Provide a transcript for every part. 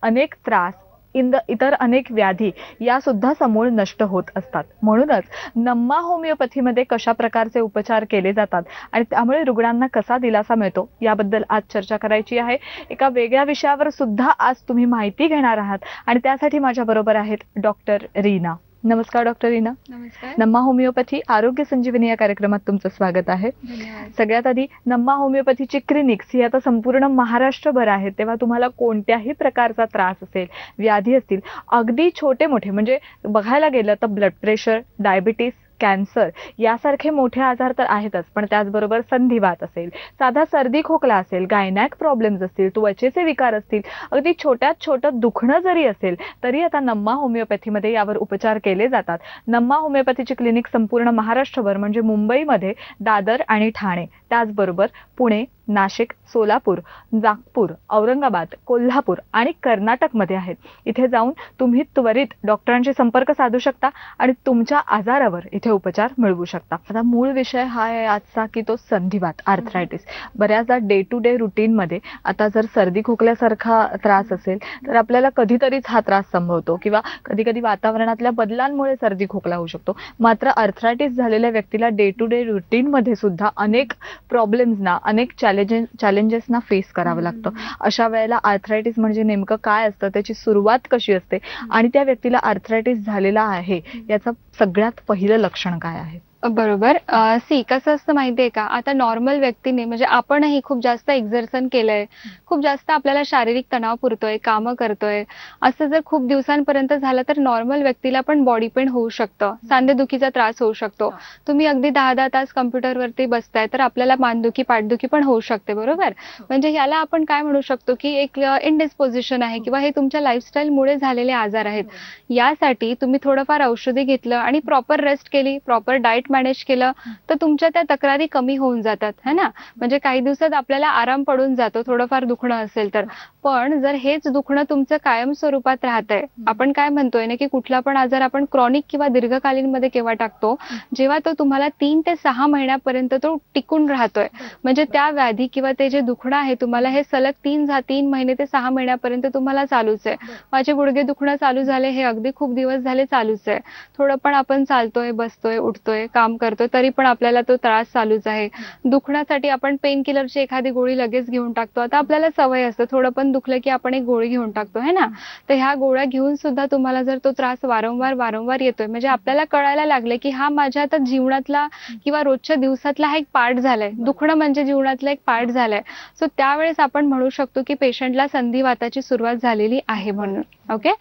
अनेक त्रास इतर अनेक व्याधी या सुद्धा समूळ नष्ट होत असतात. म्हणूनच नम्मा होमिओपॅथीमध्ये कशा प्रकारचे उपचार केले जातात आणि त्यामुळे रुग्णांना कसा दिलासा मिळतो याबद्दल आज चर्चा करायची आहे. एका वेगळ्या विषयावर सुद्धा आज तुम्ही माहिती घेणार आहात आणि त्यासाठी माझ्या बरोबर आहेत डॉक्टर रीना. नमस्कार डॉक्टर रीना. नमस्कार. नम्मा होमिओपॅथी आरोग्य संजीवनी या कार्यक्रमात तुमचं स्वागत आहे. धन्यवाद. सगळ्यात आधी नम्मा होमिओपॅथीची क्लिनिक्स ही आता संपूर्ण महाराष्ट्रभर आहेत, तेव्हा तुम्हाला कोणत्याही प्रकारचा त्रास असेल, व्याधी असतील, अगदी छोटे मोठे म्हणजे बघायला गेलं तर ब्लड प्रेशर, डायबिटीस, कॅन्सर यासारखे मोठे आजार तर आहेतच, पण त्याचबरोबर संधिवात असेल, साधा सर्दी खोकला असेल, गायनॅक प्रॉब्लेम्स असतील, त्वचेचे विकार असतील, अगदी छोट्यात छोटं दुखणं जरी असेल तरी आता नम्मा होमिओपॅथीमध्ये यावर उपचार केले जातात. नम्मा होमिओपॅथीची क्लिनिक संपूर्ण महाराष्ट्रभर म्हणजे मुंबईमध्ये दादर आणि ठाणे, त्याचबरोबर पुणे, नाशिक, सोलापूर, नागपूर, औरंगाबाद, कोल्हापूर आणि कर्नाटकमध्ये आहेत. इथे जाऊन तुम्ही त्वरित डॉक्टरांशी संपर्क साधू शकता आणि तुमच्या आजारावर इथे उपचार मिळवू शकता. आता मूळ विषय हा आहे आजचा की तो संधिवात, आर्थरायटिस. बऱ्याचदा डे टू डे रुटीनमध्ये आता जर सर्दी खोकल्यासारखा त्रास असेल तर आपल्याला कधीतरीच हा त्रास संभवतो किंवा कधी कधी वातावरणातल्या बदलांमुळे सर्दी खोकला होऊ शकतो. मात्र आर्थरायटिस झालेल्या व्यक्तीला डे टू डे रुटीनमध्ये सुद्धा अनेक प्रॉब्लेम्सना, अनेक चॅलेंजेसना फेस करावं लागतं. अशा वेळेला आर्थरायटिस म्हणजे नेमकं काय असतं, त्याची सुरुवात कशी असते आणि त्या व्यक्तीला आर्थरायटिस झालेला आहे याचं सगळ्यात पहिलं लक्षण काय आहे? बरोबर. कसं असतं माहितीये का, आता नॉर्मल व्यक्तीने म्हणजे आपणही खूप जास्त एक्झर्सन केलंय, खूप जास्त आपल्याला शारीरिक तणाव पुरतोय, कामं करतोय, असं जर खूप दिवसांपर्यंत झालं तर नॉर्मल व्यक्तीला पण बॉडी पेन होऊ शकतं, सांधेदुखीचा त्रास होऊ शकतो. तुम्ही अगदी 10-10 तास कम्प्युटरवरती बसताय तर आपल्याला मानदुखी, पाठदुखी पण होऊ शकते. बरोबर. म्हणजे याला आपण काय म्हणू शकतो की एक इनडिस्पोजिशन आहे किंवा हे तुमच्या लाईफस्टाईलमुळे झालेले आजार आहेत. यासाठी तुम्ही थोडंफार औषधी घेतलं आणि प्रॉपर रेस्ट केली, प्रॉपर डाएट मॅनेज केलं तर तुमच्या त्या तक्रारी कमी होऊन जातात, है ना. म्हणजे काही दिवसात आपल्याला आराम पडून जातो थोडंफार दुखणं असेल तर. पण जर हेच दुखणं तुमचं कायम स्वरूपात राहतंय, आपण काय म्हणतोय ना की कुठला पण आजार आपण क्रॉनिक किंवा दीर्घकालीन मध्ये केव्हा टाकतो, जेव्हा तो तुम्हाला 3 ते 6 महिन्यापर्यंत तो टिकून राहतोय. म्हणजे त्या व्याधी किंवा ते जे दुखणं आहे तुम्हाला हे सलग 3 महिने ते 6 महिन्यापर्यंत तुम्हाला चालूच आहे. माझे गुडघे दुखणं चालू झाले, हे अगदी खूप दिवस झाले चालूच आहे. थोडं पण आपण चालतोय, बसतोय, उठतोय, काम करतोय तरी पण आपल्याला तो त्रास चालूच आहे. दुखण्यासाठी आपण पेन किलरची एखादी गोळी लगेच घेऊन टाकतो. आता आपल्याला सवय असते, थोडं पण दुखलं की आपण एक गोळी घेऊन टाकतो, है ना. तर ह्या गोळ्या घेऊन सुद्धा तुम्हाला जर तो त्रास वारंवार येतोय, म्हणजे आपल्याला कळायला लागले की हा माझ्या आता जीवनातला किंवा रोजच्या दिवसातला हा एक पार्ट झालाय, दुखणं म्हणजे जीवनातला एक पार्ट झालाय. सो त्यावेळेस आपण म्हणू शकतो की पेशंटला संधिवाताची सुरुवात झालेली आहे म्हणून. ओके.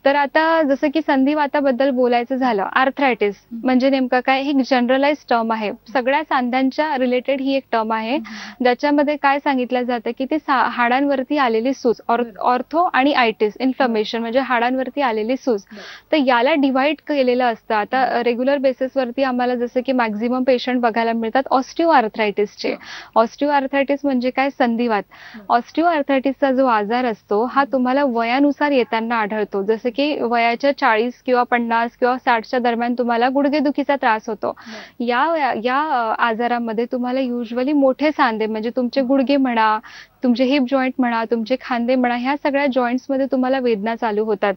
तर आता जसं की संधिवाताबद्दल बोलायचं झालं, आर्थरायटिस म्हणजे नेमकं काय, ही जनरलाइज टर्म आहे. सगळ्या सांध्यांच्या रिलेटेड ही एक टर्म आहे, ज्याच्यामध्ये काय सांगितलं जातं की ती हाडांवरती आलेली सूज, ऑर्थो आणि आयटिस, इन्फ्लमेशन म्हणजे हाडांवरती आलेली सूज. तर याला डिव्हाइड केलेलं असतं. आता रेग्युलर बेसिसवरती आम्हाला जसं की मॅक्झिमम पेशंट बघायला मिळतात ऑस्टिओ आर्थरायटिसचे. ऑस्टिओ आर्थरायटिस म्हणजे काय, संधिवात. ऑस्टिओ आर्थरायटिसचा जो आजार असतो हा तुम्हाला वयानुसार येताना आढळतो. जसं की वयाच्या 40 किंवा 50 किंवा 60च्या दरम्यान तुम्हाला गुडघेदुखीचा त्रास होतो. या आजारामध्ये तुम्हाला युजली मोठे सांधे म्हणजे तुमचे गुडघे म्हणा, तुमचे हिप जॉईंट म्हणा, तुमचे खांदे म्हणा, ह्या सगळ्या जॉईंट्समध्ये तुम्हाला वेदना चालू होतात.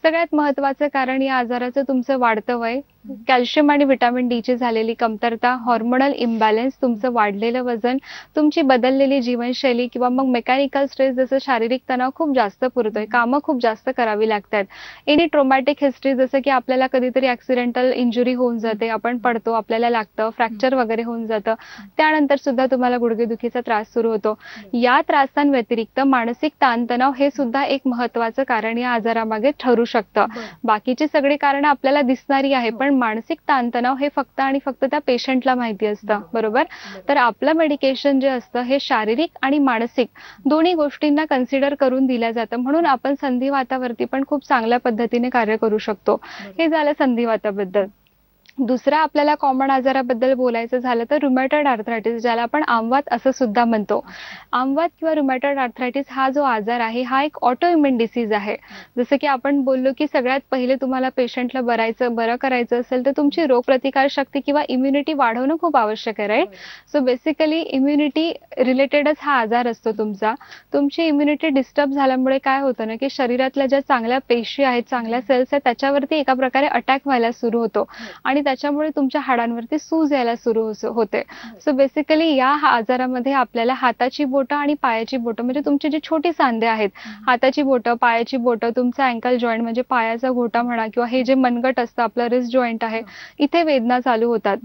सगळ्यात महत्त्वाचं कारण या आजाराचं तुमचं वाढतं वय, कॅल्शियम आणि व्हिटॅमिन डी ची झालेली कमतरता, हॉर्मोनल इम्बॅलन्स, तुमचं वाढलेलं वजन, तुमची बदललेली जीवनशैली किंवा मग मेकॅनिकल स्ट्रेस, जसं शारीरिक तणाव खूप जास्त पुरतोय, कामं खूप जास्त करावी लागतात. एनी ट्रॉमॅटिक हिस्ट्री, जसं की आपल्याला कधीतरी ऍक्सिडेंटल इंजुरी होऊन जाते, आपण पडतो, आपल्याला लागतं, फ्रॅक्चर वगैरे होऊन जातं, त्यानंतर सुद्धा तुम्हाला गुडघेदुखीचा त्रास सुरू होतो. या त्रासांव्यतिरिक्त मानसिक ताणतणाव हे सुद्धा एक महत्त्वाचं कारण या आजारामागे ठरू शकतं. बाकीची सगळी कारणं आपल्याला दिसणारी आहे, पण मानसिक ताणतणाव हे फक्त आणि फक्त त्या पेशंटला माहिती असतं. बरोबर. तर आपलं मेडिकेशन जे असतं हे शारीरिक आणि मानसिक दोन्ही गोष्टींना कन्सिडर करून दिलं जातं, म्हणून आपण संधिवातावरती पण खूप चांगल्या पद्धतीने कार्य करू शकतो. हे झालं संधिवाताबद्दल. दुसरा आपल्याला कॉमन आजाराबद्दल बोलायचं झालं तर रुमॅटॉइड आर्थरायटिस, ज्याला आपण आमवात असं सुद्धा म्हणतो. आमवात किंवा रुमॅटॉइड आर्थरायटिस हा जो आजार आहे हा एक ऑटो इम्युन डिसीज आहे. जसं की आपण बोललो की सगळ्यात पहिले तुम्हाला पेशंटला बरं करायचं असेल तर तुमची रोगप्रतिकार शक्ती किंवा इम्युनिटी वाढवणं खूप आवश्यक आहे, राईट? सो बेसिकली इम्युनिटी रिलेटेडच हा आजार असतो तुमचा. तुमची इम्युनिटी डिस्टर्ब झाल्यामुळे काय होतं ना की शरीरातल्या ज्या चांगल्या पेशी आहेत, चांगल्या सेल्स आहेत, त्याच्यावरती एका प्रकारे अटॅक व्हायला सुरू होतो आणि त्याच्यामुळे तुमच्या हाडांवरती सूज यायला सुरू होते. सो बेसिकली या आजारामध्ये आपल्याला हाताची बोटं आणि पायाची बोटं, म्हणजे तुमची जी छोटी सांधे आहेत, हाताची बोटं, पायाची बोटं, तुमचा अँकल जॉईंट म्हणजे पायाचा घोटा म्हणा किंवा हे जे मनगट असतं आपलं रिस्ट जॉईंट आहे, इथे वेदना चालू होतात.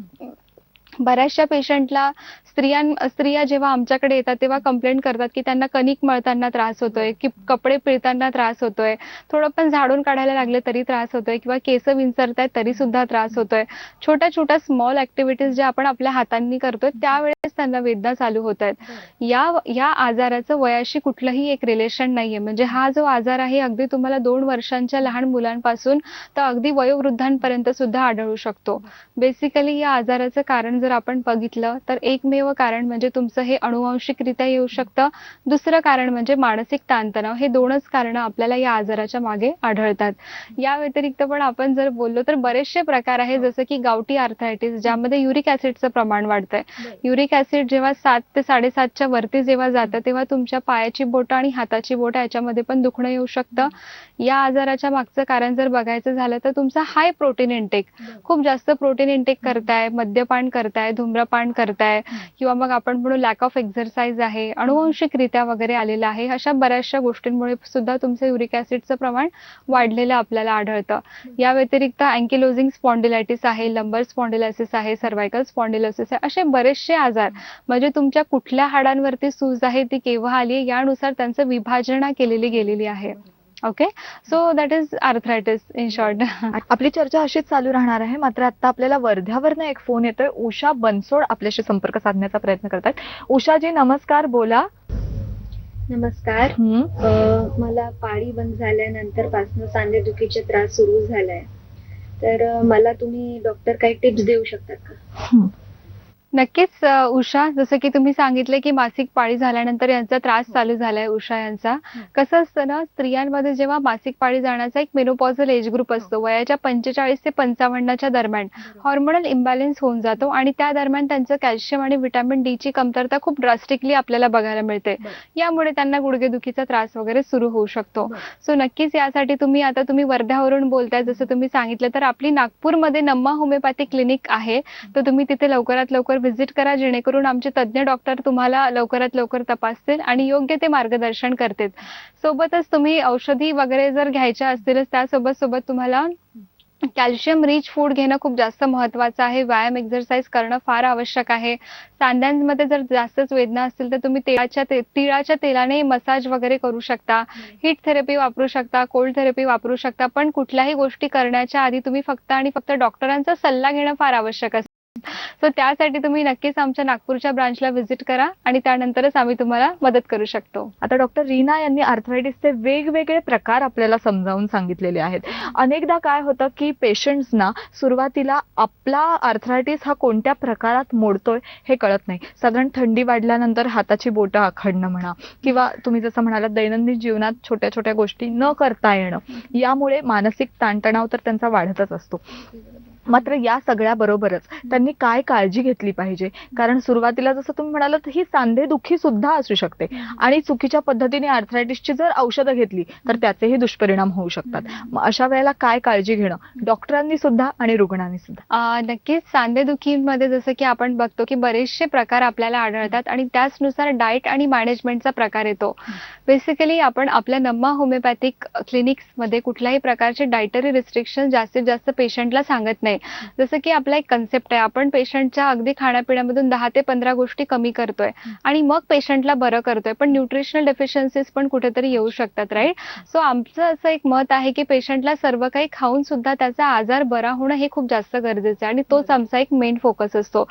बऱ्याचशा पेशंटला स्त्रिया जेव्हा आमच्याकडे येतात तेव्हा कंप्लेंट करतात की त्यांना कणिक मळताना त्रास होतोय, की कपडे पिळताना त्रास होतोय, थोडं पण झाडून काढायला लागले तरी त्रास होतोय किंवा केस विंचरतायत तरी सुद्धा त्रास होतोय. छोट्या छोट्या स्मॉल ऍक्टिव्हिटीज ज्या आपण आपल्या हातांनी करतोय त्यावेळेस त्यांना वेदना चालू होत आहेत. या आजाराचं वयाशी कुठलंही एक रिलेशन नाहीये. म्हणजे हा जो आजार आहे अगदी तुम्हाला 2 वर्षांच्या लहान मुलांपासून तर अगदी वयोवृद्धांपर्यंत सुद्धा आढळू शकतो. बेसिकली या आजाराचं कारण जर आपण बघितलं तर एकमेव कारण म्हणजे तुमचं हे अनुवांशिकरित्या येऊ शकतं. दुसरं कारण म्हणजे मानसिक ताणतणाव. हे 2च कारणं आपल्याला या आजाराच्या मागे आढळतात. या व्यतिरिक्त पण आपण जर बोललो तर बरेचसे प्रकार आहेत, जसं की गावठी आर्थरायटिस, ज्यामध्ये युरिक ऍसिडचं प्रमाण वाढतंय. युरिक ऍसिड जेव्हा 7 ते 7.5च्या वरती जेव्हा जातं तेव्हा तुमच्या पायाची बोटं आणि हाताची बोटं याच्यामध्ये पण दुखणं येऊ शकतं. या आजाराच्या मागचं कारण जर बघायचं झालं तर तुमचा हाय प्रोटीन इंटेक, खूप जास्त प्रोटीन इंटेक करताय, मद्यपान करताय, धूम्रपान करताय किंवा मग आपण म्हणू लॅक ऑफ एक्सरसाइज आहे, अनुवांशिकरित्या वगैरे आलेलं आहे, अशा बऱ्याचशा गोष्टींमुळे सुद्धा तुमचं युरिक ऍसिडचं प्रमाण वाढलेलं आपल्याला आढळतं. या व्यतिरिक्त अँकिलोजिंग स्पॉन्डिलायटिस आहे, लंबर स्पॉन्डिलायसिस आहे, सर्व्हायकल स्पॉन्डिलोसिस आहे, असे बरेचसे आजार म्हणजे तुमच्या कुठल्या हाडांवरती सूज आहे, ती केव्हा आली यानुसार त्यांचं विभाजना केलेली गेलेली आहे. Okay, so that is arthritis in short. आपली चर्चा अशीच चालू राहणार आहे. मात्र आता आपल्याला वर्ध्यावरनं एक फोन येतोय. उषा बनसोड आपल्याशी संपर्क साधण्याचा प्रयत्न करतात. उषाजी नमस्कार, बोला. नमस्कार. मला पाळी बंद झाल्यानंतर पासून सांधेदुखीचे त्रास सुरू झालाय, तर मला तुम्ही डॉक्टर काही टिप्स देऊ शकतात का? नक्कीच उषा, जसं की तुम्ही सांगितले की मासिक पाळी झाल्यानंतर यांचा त्रास चालू झालाय उषा यांचा. कसं असतं ना, स्त्रियांमध्ये जेव्हा मासिक पाळी जाण्याचा एक मेनोपॉझल एज ग्रुप असतो, वयाच्या 45 ते 55च्या दरम्यान हॉर्मोनल इम्बॅलन्स होऊन जातो आणि त्या दरम्यान त्यांचं कॅल्शियम आणि व्हिटॅमिन डी ची कमतरता खूप ड्रास्टिकली आपल्याला बघायला मिळते. यामुळे त्यांना गुडघेदुखीचा त्रास वगैरे सुरू होऊ शकतो. सो नक्कीच यासाठी तुम्ही वर्ध्यावरून बोलताय जसं तुम्ही सांगितलं, तर आपली नागपूरमध्ये नम्मा होमिओपॅथी क्लिनिक आहे, तर तुम्ही तिथे लवकरात लवकर व्हिजिट करा, जेणेकरून आमचे तज्ज्ञ डॉक्टर तुम्हाला लवकरात लवकर तपासतील आणि योग्य ते मार्गदर्शन करतील. सोबतच तुम्ही औषधी वगैरे जर घ्यायच्या असतीलच त्यासोबत तुम्हाला कॅल्शियम रिच फूड घेणं खूप जास्त महत्त्वाचं आहे. व्यायाम एक्सरसाइज करणं फार आवश्यक आहे. सांध्यांमध्ये जर जास्तच वेदना असतील तर तुम्ही तिळाच्या तेलाने मसाज वगैरे करू शकता, हीट थेरपी वापरू शकता, कोल्ड थेरपी वापरू शकता. पण कुठल्याही गोष्टी करण्याच्या आधी तुम्ही फक्त आणि फक्त डॉक्टरांचा सल्ला घेणं फार आवश्यक असतं. सो त्यासाठी तुम्ही नक्कीच आमच्या नागपूरच्या ब्रांचला व्हिजिट करा आणि त्यानंतरच आम्ही तुम्हाला मदत करू शकतो. आता डॉक्टर रीना यांनी आर्थरायटिसचे वेगवेगळे प्रकार आपल्याला समजावून सांगितलेले आहेत. अनेकदा काय होतं की पेशंट्सना सुरुवातीला आपला आर्थरायटिस हा कोणत्या प्रकारात मोडतोय हे कळत नाही. साधारण थंडी वाढल्यानंतर हाताची बोटं आखडणं म्हणा किंवा तुम्ही जसं म्हणालात दैनंदिन जीवनात छोट्या छोट्या गोष्टी न करता येणं, यामुळे मानसिक ताणतणाव तर त्यांचा वाढतच असतो. मात्र या सगळ्याबरोबरच त्यांनी काय काळजी घेतली पाहिजे? कारण सुरुवातीला जसं तुम्ही म्हणालात ही सांधेदुखी सुद्धा असू शकते आणि चुकीच्या पद्धतीने आर्थरायटिसची जर औषधं घेतली तर त्याचेही दुष्परिणाम होऊ शकतात. मग अशा वेळेला काय काळजी घेणं डॉक्टरांनी सुद्धा आणि रुग्णांनी सुद्धा? नक्कीच सांधेदुखीमध्ये जसं की आपण बघतो की बरेचसे प्रकार आपल्याला आढळतात आणि त्याचनुसार डाएट आणि मॅनेजमेंटचा प्रकार येतो. बेसिकली आपण आपल्या नम्मा होमिओपॅथिक क्लिनिक्समध्ये कुठल्याही प्रकारचे डायटरी रिस्ट्रिक्शन जास्तीत जास्त पेशंटला सांगत नाही. जसं की आपला एक कन्सेप्ट आहे, आपण पेशंटच्या अगदी खाण्यापिण्यामधून 10 ते 15 गोष्टी कमी करतोय आणि मग पेशंटला बरं करतोय, पण न्यूट्रिशनल डेफिशियन्सीज पण कुठेतरी येऊ शकतात, राईट? सो आमचं असं एक मत आहे की पेशंटला सर्व काही खाऊन सुद्धा त्याचा आजार बरा होणं हे खूप जास्त गरजेचं आहे आणि तोच आमचा एक मेन फोकस असतो.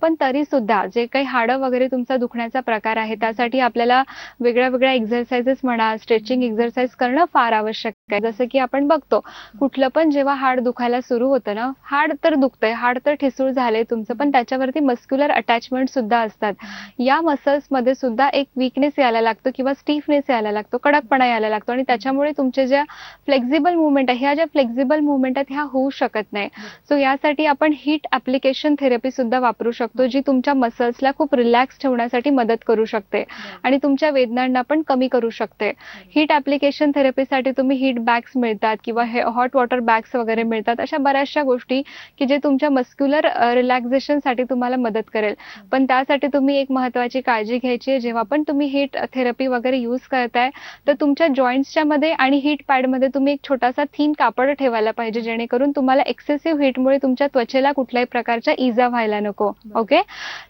पण तरी सुद्धा जे काही हाडं वगैरे तुमचा दुखण्याचा प्रकार आहे त्यासाठी आपल्याला वेगळ्या वेगळ्या एक्सरसाइजेस म्हणा, स्ट्रेचिंग एक्सरसाइज करणं फार आवश्यक जसं की आपण बघतो कुठलं पण जेव्हा हाड दुखायला सुरू होतं ना, हाड तर दुखतंय, हाड तर ठिसूळ झालंय तुमचं, पण त्याच्यावरती मस्क्युलर अटॅचमेंट सुद्धा असतात. या मसल्समध्ये सुद्धा एक वीकनेस यायला लागतो किंवा स्टिफनेस यायला लागतो, कडकपणा यायला लागतो आणि त्याच्यामुळे तुमच्या ज्या फ्लेक्झिबल मुवमेंट आहे, ह्या ज्या फ्लेक्झिबल मुवमेंट आहेत ह्या होऊ शकत नाही. सो यासाठी आपण हीट ॲप्लिकेशन थेरपी सुद्धा वापरू शकतो, जी तुमच्या मसल्सला खूप रिलॅक्स ठेवण्यासाठी मदत करू शकते आणि तुमच्या वेदनांना पण कमी करू शकते. हीट ॲप्लिकेशन थेरपीसाठी तुम्ही हीट बॅग्स मिळतात किंवा हे हॉट वॉटर बॅग्स वगैरे मिळतात. अशा बऱ्याचशा गोष्टी की जे तुमच्या मस्क्युलर रिलॅक्सेशनसाठी तुम्हाला मदत करेल. पण त्यासाठी तुम्ही एक महत्त्वाची काळजी घ्यायची आहे, जेव्हा पण तुम्ही हीट थेरपी वगैरे यूज करताय, तर तुमच्या जॉइंट्सच्या मध्ये आणि हीट पॅडमध्ये तुम्ही एक छोटासा थीन कापड ठेवायला पाहिजे, जेणेकरून तुम्हाला एक्सेसिव्ह हीटमुळे तुमच्या त्वचेला कुठल्याही प्रकारच्या इजा व्हायला नको. ओके.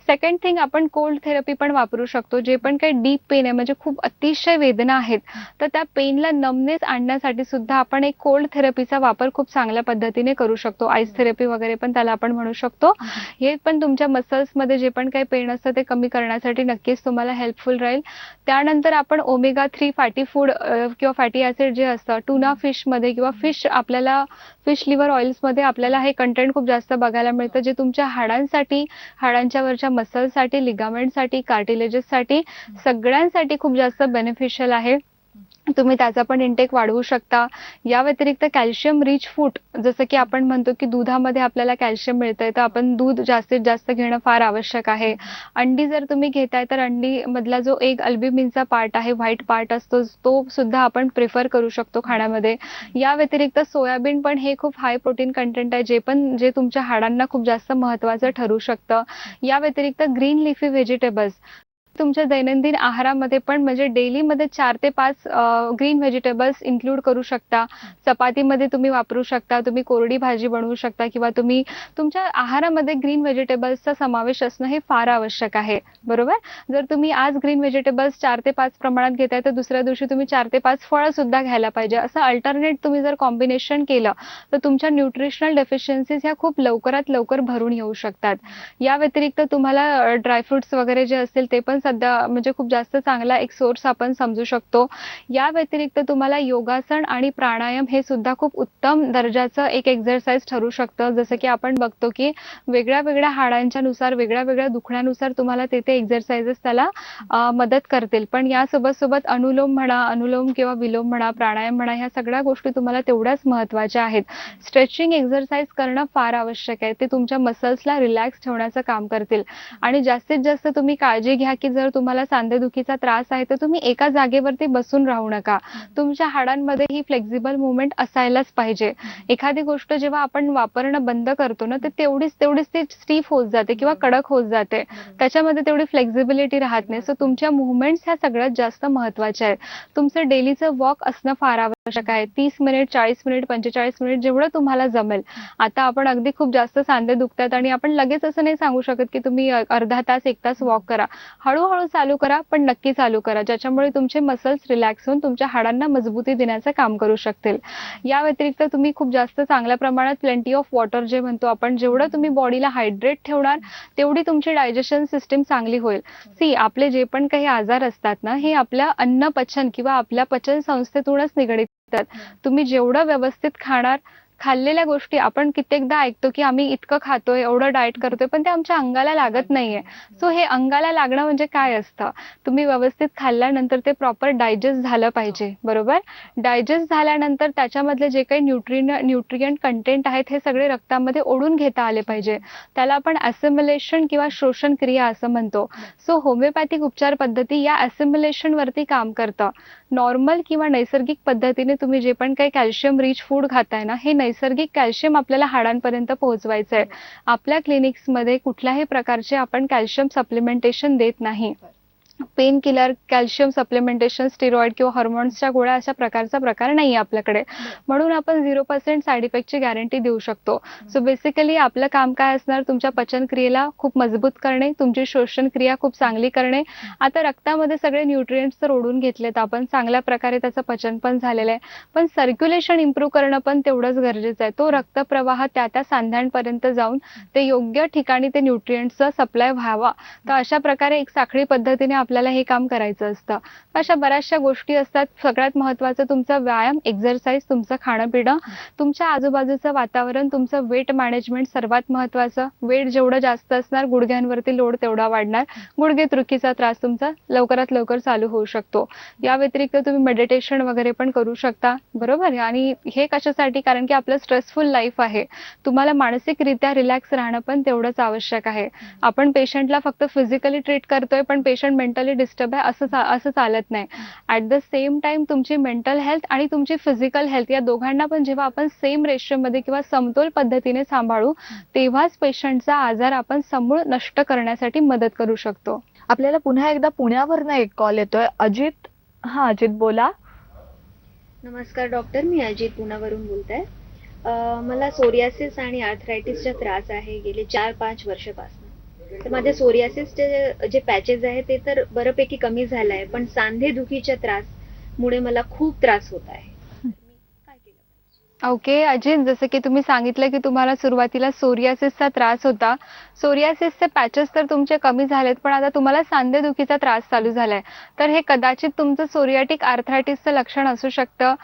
सेकंड थिंग, आपण कोल्ड थेरपी पण वापरू शकतो. जे पण काही डीप पेन आहे, म्हणजे खूप अतिशय वेदना आहेत, तर त्या पेनला नमनेस आणण्यासाठी सुद्धा आपण एक कोल्ड थेरपीचा वापर खूप चांगल्या पद्धतीने करू शकतो. आईस थेरपी वगैरे पण त्याला आपण म्हणू शकतो. हे पण तुमच्या मसल्समध्ये जे पण काही पेन असतं ते कमी करण्यासाठी नक्कीच तुम्हाला हेल्पफुल राहील. त्यानंतर आपण ओमेगा 3 फॅटी फूड किंवा फॅटी ॲसिड जे असतं टुना फिशमध्ये किंवा आपल्याला फिश लिव्हर ऑइल्समध्ये आपल्याला हे कंटेंट खूप जास्त बघायला मिळतं, जे तुमच्या हाडांसाठी, हाडांच्या वरच्या मसल्ससाठी, लिगामेंटसाठी, कार्टिलेजेससाठी सगळ्यांसाठी खूप जास्त बेनिफिशियल आहे. तुम्ही त्याचा पण इंटेक वाढवू शकता. या व्यतिरिक्त कॅल्शियम रिच फूड, जसं की आपण म्हणतो की दुधामध्ये आपल्याला कॅल्शियम मिळतंय, तर आपण दूध जास्तीत जास्त घेणं फार आवश्यक आहे. अंडी जर तुम्ही घेताय तर अंडीमधला जो एक अल्ब्युमिनचा पार्ट आहे, व्हाईट पार्ट असतो, तो सुद्धा आपण प्रिफर करू शकतो खाण्यामध्ये. या व्यतिरिक्त सोयाबीन पण हे खूप हाय प्रोटीन कंटेंट आहे, जे तुमच्या हाडांना खूप जास्त महत्त्वाचं ठरू शकतं. या व्यतिरिक्त ग्रीन लिफी व्हेजिटेबल्स तुमच्या दैनंदिन आहारामध्ये पण, म्हणजे डेलीमध्ये 4 ते 5 ग्रीन व्हेजिटेबल्स इन्क्लूड करू शकता. चपातीमध्ये तुम्ही वापरू शकता, तुम्ही कोरडी भाजी बनवू शकता किंवा तुम्ही तुमच्या आहारामध्ये ग्रीन व्हेजिटेबल्सचा समावेश असणं हे फार आवश्यक आहे. बरोबर. जर तुम्ही आज ग्रीन व्हेजिटेबल्स 4 ते 5 प्रमाणात घेताय, तर दुसऱ्या दिवशी तुम्ही 4 ते 5 फळं सुद्धा घ्यायला पाहिजे. असं अल्टरनेट तुम्ही जर कॉम्बिनेशन केलं, तर तुमच्या न्यूट्रिशनल डेफिशियन्सीज ह्या खूप लवकरात लवकर भरून येऊ शकतात. या व्यतिरिक्त तुम्हाला ड्रायफ्रुट्स वगैरे जे असतील ते पण सध्या म्हणजे खूप जास्त चांगला एक सोर्स आपण समजू शकतो. या व्यतिरिक्त तुम्हाला योगासन आणि प्राणायाम हे सुद्धा खूप उत्तम दर्जाचं एक एक्सरसाइज ठरू शकतं. जसं की आपण बघतो की वेगळ्या वेगळ्या हाडांच्या नुसार, वेगळ्या वेगळ्या दुखण्यानुसार तुम्हाला ते एक्सरसाइजेस त्याला मदत करतील. पण यासोबत सोबत अनुलोम किंवा विलोम म्हणा, प्राणायाम म्हणा, ह्या सगळ्या गोष्टी तुम्हाला तेवढ्याच महत्त्वाच्या आहेत. स्ट्रेचिंग एक्सरसाइज करणं फार आवश्यक आहे. ते तुमच्या मसल्सला रिलॅक्स ठेवण्याचं काम करतील. आणि जास्तीत जास्त तुम्ही काळजी घ्या की जर तुम्हाला सांधेदुखीचा त्रास आहे, तर तुम्ही एका जागेवरती बसून राहू नका. तुमच्या हाडांमध्ये ही फ्लेक्झिबल मुवमेंट असायलाच पाहिजे. एखादी गोष्ट जेव्हा आपण वापरणं बंद करतो ना, तर तेवढीच ती स्टिफ होत जाते किंवा कडक होत जाते. त्याच्यामध्ये तेवढी फ्लेक्झिबिलिटी राहत नाही. सो तुमच्या मुवमेंट्स ह्या सगळ्यात जास्त महत्त्वाच्या आहेत. तुमचं डेलीचं वॉक असणं फार आवश्यक आहे. 30 मिनिट, 40 मिनिट, 45 मिनिट जेवढं तुम्हाला जमेल. आता आपण अगदी खूप जास्त सांधे दुखतात आणि आपण लगेच असं नाही सांगू शकत की तुम्ही अर्धा तास, 1 तास वॉक करा. हळूहळू चालू करा, पण नक्की चालू करा, ज्याच्यामुळे तुमचे मसल्स रिलॅक्स होऊन तुमच्या हाडांना मजबूती देण्याचं काम करू शकतील. या व्यतिरिक्त तुम्ही खूप जास्त चांगल्या प्रमाणात प्लेंटी ऑफ वॉटर जे म्हणतो आपण, जेवढं तुम्ही बॉडीला हायड्रेट ठेवणार, तेवढी तुमची डायजेशन सिस्टीम चांगली होईल. आपले जे पण काही आजार असतात ना, हे आपल्या अन्न पचन किंवा आपल्या पचन संस्थेतूनच निगडीत असतात. तुम्ही जेवढं व्यवस्थित खाणार, खाल्लेल्या गोष्टी आपण कित्येकदा ऐकतो की आम्ही इतकं खातोय, एवढं डाएट करतोय, पण ते आमच्या अंगाला लागत नाहीये. सो हे अंगाला लागणं म्हणजे काय असतं? तुम्ही व्यवस्थित खाल्ल्यानंतर ते प्रॉपर डायजेस्ट झालं पाहिजे. बरोबर. डायजेस्ट झाल्यानंतर त्याच्यामधले जे काही न्यूट्रिएंट कंटेंट आहेत, हे सगळे रक्तामध्ये ओढून घेता आले पाहिजे. त्याला आपण ॲसिमिलेशन किंवा शोषण क्रिया असं म्हणतो. सो होमिओपॅथिक उपचार पद्धती या ॲसिमिलेशन वरती काम करतं. नॉर्मल किंवा नैसर्गिक पद्धतीने तुम्ही जे पण काही कॅल्शियम रिच फूड खाताय ना, हे नैसर्गिक कॅल्शियम आपल्याला हाडांपर्यंत पोहोचवायचं आहे. आपल्या क्लिनिक्समध्ये कुठल्याही प्रकारचे आपण कॅल्शियम सप्लिमेंटेशन देत नाही. Pain killer, calcium supplementation, steroid किंवा हॉर्मोन्सच्या गोळ्या अशा प्रकारचा प्रकार नाही आहे आपल्याकडे. म्हणून आपण 0% साईड इफेक्टची गॅरंटी देऊ शकतो. सो बेसिकली आपलं काम काय असणार? तुमच्या पचनक्रियेला खूप मजबूत करणे, तुमची शोषण क्रिया खूप चांगली करणे. आता रक्तामध्ये सगळे न्यूट्रिएंट्स तर ओढून घेतलेत आपण, चांगल्या प्रकारे त्याचं पचन पण झालेलं आहे, पण सर्क्युलेशन इम्प्रूव्ह करणं पण तेवढंच गरजेचं आहे. तो रक्तप्रवाह त्या सांध्यांपर्यंत जाऊन ते योग्य ठिकाणी ते न्यूट्रिएंट्सचा सप्लाय व्हावा. तर अशा प्रकारे एक साखळी पद्धतीने आपल्याला हे काम करायचं असतं. अशा बऱ्याचशा गोष्टी असतात. सगळ्यात महत्त्वाचं तुमचा व्यायाम, एक्सरसाइज, तुमचं खाणं-पिणं, तुमच्या आजूबाजूचं वातावरण, तुमचं वेट मॅनेजमेंट सर्वात महत्त्वाचं. वेट जेवढं जास्त असणार, गुडघ्यांवरती लोड तेवढा वाढणार. गुडघेदुखीचा त्रास तुमचा लवकरात लवकर चालू होऊ शकतो. या व्यतिरिक्त तुम्ही मेडिटेशन वगैरे पण करू शकता, बरोबर आहे. आणि हे कशासाठी? कारण की आपलं स्ट्रेसफुल लाईफ आहे. तुम्हाला मानसिकरित्या रिलॅक्स राहणं पण तेवढंच आवश्यक आहे. आपण पेशंटला फक्त फिजिकली ट्रीट करतोय, पण पेशंट मेंटली डिस्टर्ब आहे असं चालत नाही. ॲट द सेम टाइम तुमची मेंटल हेल्थ आणि तुमची फिजिकल हेल्थ या दोघांना पण जेव्हा आपण सेम रेशोमध्ये किंवा समतोल पद्धतीने सांभाळू, तेव्हाच पेशंटचा आजार आपण समूळ नष्ट करण्यासाठी मदत करू शकतो. आपल्याला पुन्हा एकदा पुण्यावरनं एक कॉल येतोय. अजित, हा अजित बोला. नमस्कार डॉक्टर, मी अजित पुण्यावरून बोलते. मला सोरियासिस आणि आर्थरायटिसचा त्रास आहे गेले 4-5 वर्षापासून. तर माझे सोरियासिसचे जे पॅचेस आहे ते तर बऱ्यापैकी कमी झालं आहे, पण सांधेदुखीच्या त्रासमुळे मला खूप त्रास होत आहे. मी काय केलं पाहिजे? ओके अजित, जसं की तुम्ही सांगितलं की तुम्हाला सुरुवातीला सोरियासिसचा त्रास होता. सोरियासिसचे पॅचेस तर तुमचे कमी झालेत, पण आता तुम्हाला सांधेदुखीचा त्रास चालू झालाय. तर हे कदाचित तुमचं सोरियाटिक आर्थरायटिसचं लक्षण असू शकतं.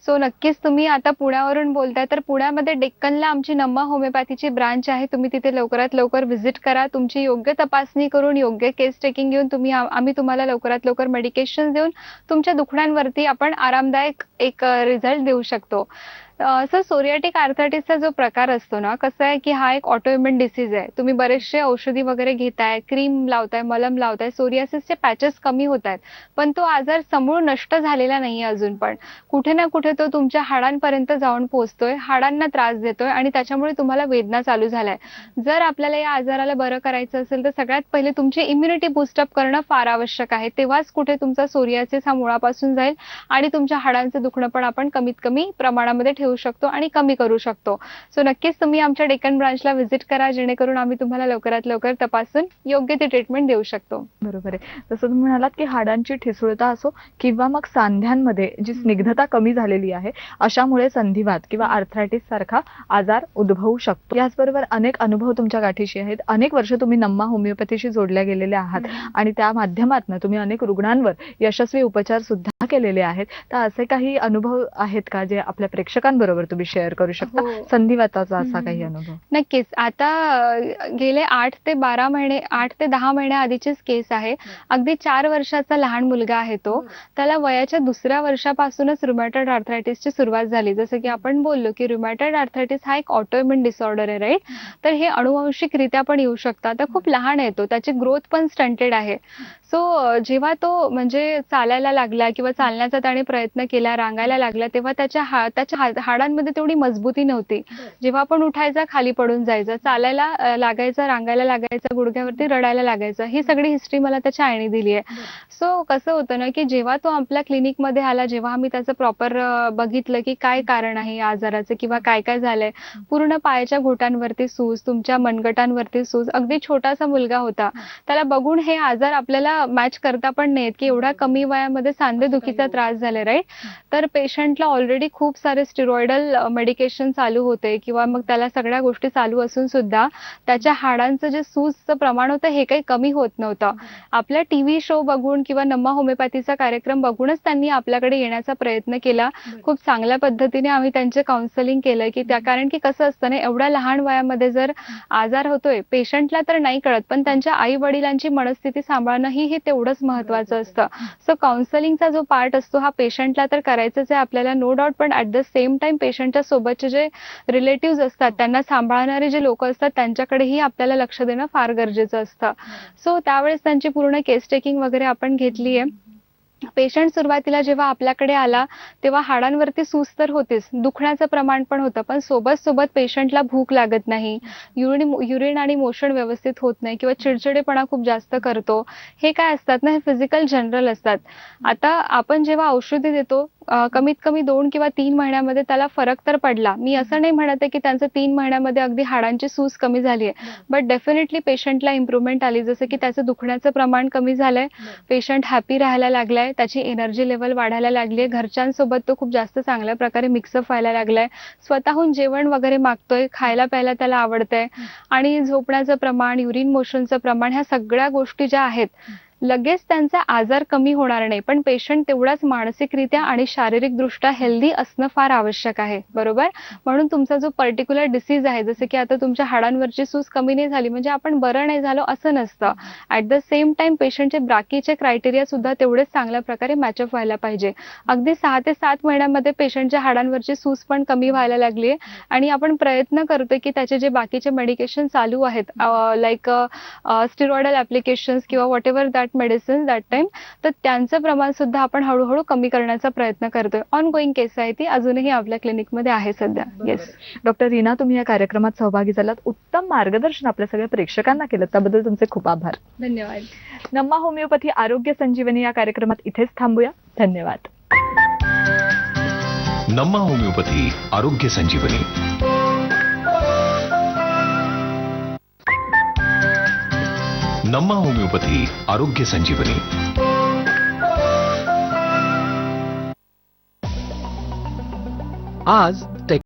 सो नक्कीच तुम्ही आता पुण्यावरून बोलताय, तर पुण्यामध्ये डेक्कनला आमची नम्मा होमिओपॅथीची ब्रांच आहे. तुम्ही तिथे लवकरात लवकर व्हिजिट करा. तुमची योग्य तपासणी करून योग्य केस टेकिंग घेऊन आम्ही तुम्हाला लवकरात लवकर मेडिकेशन देऊन तुमच्या दुखण्यांवरती आपण आरामदायक एक रिझल्ट देऊ शकतो. सर, सोरियाटिक आर्थरायटिसचा जो प्रकार असतो ना, कसं आहे की हा एक ऑटोइम्युन डिसीज आहे. तुम्ही बरेचसे औषधी वगैरे घेताय, क्रीम लावताय, मलम लावताय, सोरियासिसचे पॅचेस कमी होत आहेत, पण तो आजार समूळ नष्ट झालेला नाही अजून पण. कुठे ना कुठे तो तुमच्या हाडांपर्यंत जाऊन पोहोचतोय, हाडांना त्रास देतोय आणि त्याच्यामुळे तुम्हाला वेदना चालू झालाय. जर आपल्याला या आजाराला बरं करायचं असेल तर सगळ्यात पहिले तुमची इम्युनिटी बूस्टअप करणं फार आवश्यक आहे. तेव्हाच कुठे तुमचा सोरियासिस हा मुळापासून जाईल आणि तुमच्या हाडांचं दुखणं पण आपण कमीत कमी प्रमाणामध्ये ठेवू शकतो आणि कमी करू शकतो. सो नक्कीच तुम्ही आमच्या डेक्कन ब्रांचला व्हिजिट करा, जेणेकरून आम्ही तुम्हाला लवकरात लवकर तपासून योग्य ती ट्रीटमेंट देऊ शकतो. बरोबर आहे. जसं तुम्ही म्हणालात की हाडांची ठिसूळता असो किंवा मग सांध्यांमध्ये जी स्निग्धता कमी झालेली आहे, अशामुळे संधिवात किंवा आर्थरायटिस सारखा आजार उद्भवू शकतो. याचबरोबर अनेक अनुभव तुमच्या गाठीशी आहेत. अनेक वर्ष तुम्ही नम्मा होमिओपॅथीशी जोडल्या गेलेल्या आहात आणि त्या माध्यमातून तुम्ही अनेक रुग्णांवर यशस्वी उपचार सुद्धा केलेले आहेत. तर असे काही अनुभव आहेत का जे आपल्या प्रेक्षकांबरोबर तुम्ही शेअर करू शकता? हो. संधिवाताचा असा काही अनुभव? नक्कीच. आता गेले 8 ते 10 महिन्या आधीचीच केस आहे. अगदी 4 वर्षाचा लहान मुलगा आहे तो. त्याला वयाच्या 2ऱ्या वर्षापासूनच रुमॅटॉइड आर्थरायटिसची सुरुवात झाली. जसं की आपण बोललो की रुमॅटॉइड आर्थरायटिस हा एक ऑटोइम्युन डिसऑर्डर आहे, राईट? तर हे अनुवांशिकरित्या पण येऊ शकतात. तर खूप लहान आहे तो, त्याची ग्रोथ पण स्टंटेड आहे. सो जेव्हा तो म्हणजे चालायला लागला किंवा चालण्याचा त्याने प्रयत्न केला, रांगायला लागला, तेव्हा त्याच्या हाडांमध्ये तेवढी मजबूती नव्हती. जेव्हा आपण उठायचा, खाली पडून जायचा, चालायला लागायचा, रांगायला लागायचा, गुडघ्यावरती रडायला लागायचं. ही सगळी हिस्ट्री मला त्याच्या आईने दिली आहे. सो कसं होतं ना की जेव्हा तो आपल्या क्लिनिकमध्ये आला, जेव्हा आम्ही त्याचं प्रॉपर बघितलं की काय कारण आहे या आजाराचं किंवा काय काय झालंय, पूर्ण पायाच्या घोटांवरती सूज, तुमच्या मनगटांवरती सूज, अगदी छोटासा मुलगा होता. त्याला बघून हे आजार आपल्याला मॅच करता पण नाहीत की एवढ्या कमी वयामध्ये सांधेदुखीचा त्रास झालाय, राईट? तर पेशंटला ऑलरेडी खूप सारे स्टिरॉइडल मेडिकेशन चालू होते किंवा मग त्याला सगळ्या गोष्टी चालू असून सुद्धा त्याच्या हाडांचं जे सूजचं प्रमाण होतं हे काही कमी होत नव्हतं. आपला टीव्ही शो बघून किंवा नम्मा होमिओपॅथीचा कार्यक्रम बघूनच त्यांनी आपल्याकडे येण्याचा प्रयत्न केला. खूप चांगल्या पद्धतीने आम्ही त्यांचे काउन्सिलिंग केलं की कारण की कसं असतं ना, एवढ्या लहान वयामध्ये जर आजार होतोय, पेशंटला तर नाही कळत, पण त्यांच्या आई वडिलांची मनस्थिती सांभाळणं हे तेवढंच महत्वाचं असतं. सो काउन्सिलिंगचा जो पार्ट असतो हा पेशंटला तर करायचंच आहे आपल्याला, नो डाऊट, पण ॲट द सेम टाइम पेशंटच्या सोबतचे जे रिलेटिव्ह असतात, त्यांना सांभाळणारे जे लोक असतात, त्यांच्याकडेही आपल्याला लक्ष देणं फार गरजेचं असतं. सो त्यावेळेस त्यांची पूर्ण केस टेकिंग वगैरे आपण घेतली आहे. पेशंट सुरुवातीला जेव्हा आपल्याकडे आला तेव्हा हाडांवरती सूज तर होतेच, दुखण्याचं प्रमाण पण होतं, पण सोबत पेशंटला भूक लागत नाही, युरिन आणि मोशन व्यवस्थित होत नाही किंवा चिडचिडेपणा खूप जास्त करतो. हे काय असतात ना, हे फिजिकल जनरल असतात. आता आपण जेव्हा औषधी देतो, कमीत कमी 2 किंवा 3 महिन्यामध्ये त्याला फरक तर पडला. मी असं नाही म्हणत आहे की त्यांचं 3 महिन्यामध्ये अगदी हाडांची सूज कमी झाली आहे, बट डेफिनेटली पेशंटला इम्प्रूव्हमेंट आली. जसं की त्याचं दुखण्याचं प्रमाण कमी झालंय, पेशंट हॅपी राहायला लागलाय, त्याची एनर्जी लेवल वाढायला लागली आहे, घरच्यांसोबत तो खूप जास्त चांगल्या प्रकारे मिक्सअप व्हायला लागलाय, स्वतःहून जेवण वगैरे मागतोय, खायला प्यायला त्याला आवडतंय आणि झोपण्याचं प्रमाण, युरिन मोशनचं प्रमाण, ह्या सगळ्या गोष्टी ज्या आहेत लगेच त्यांचा आजार कमी होणार नाही, पण पेशंट तेवढाच मानसिकरित्या आणि शारीरिकदृष्ट्या हेल्दी असणं फार आवश्यक आहे, बरोबर? म्हणून तुमचा जो पर्टिक्युलर डिसीज आहे, जसं की आता तुमच्या हाडांवरची सूज कमी नाही झाली म्हणजे आपण बरं नाही झालो असं नसतं. ॲट द सेम टाइम पेशंटचे बाकीचे क्रायटेरिया सुद्धा तेवढेच चांगल्या प्रकारे मॅचअप व्हायला पाहिजे. अगदी 6 ते 7 महिन्यामध्ये पेशंटच्या हाडांवरची सूज पण कमी व्हायला लागली आहे आणि आपण प्रयत्न करतोय की त्याचे जे बाकीचे मेडिकेशन चालू आहेत, लाईक स्टिरॉइडल ॲप्लिकेशन्स किंवा what ever that medicine that time, तर त्यांचं प्रमाण सुद्धा आपण हळूहळू कमी करण्याचा प्रयत्न करतोय. ऑनगोईंग केस आहे ती, अजूनही आपल्या क्लिनिकमध्ये आहे सध्या. येस. डॉक्टर रीना, तुम्ही या कार्यक्रमात सहभागी झालात, उत्तम मार्गदर्शन आपल्या सगळ्या प्रेक्षकांना केलं, त्याबद्दल तुमचे खूप आभार. धन्यवाद. नम्मा होमिओपॅथी आरोग्य संजीवनी या कार्यक्रमात इथेच थांबूया. धन्यवाद. नम्मा होमिओपॅथी आरोग्य संजीवनी. नम्मा होमिओपॅथी आरोग्य संजीवनी. आज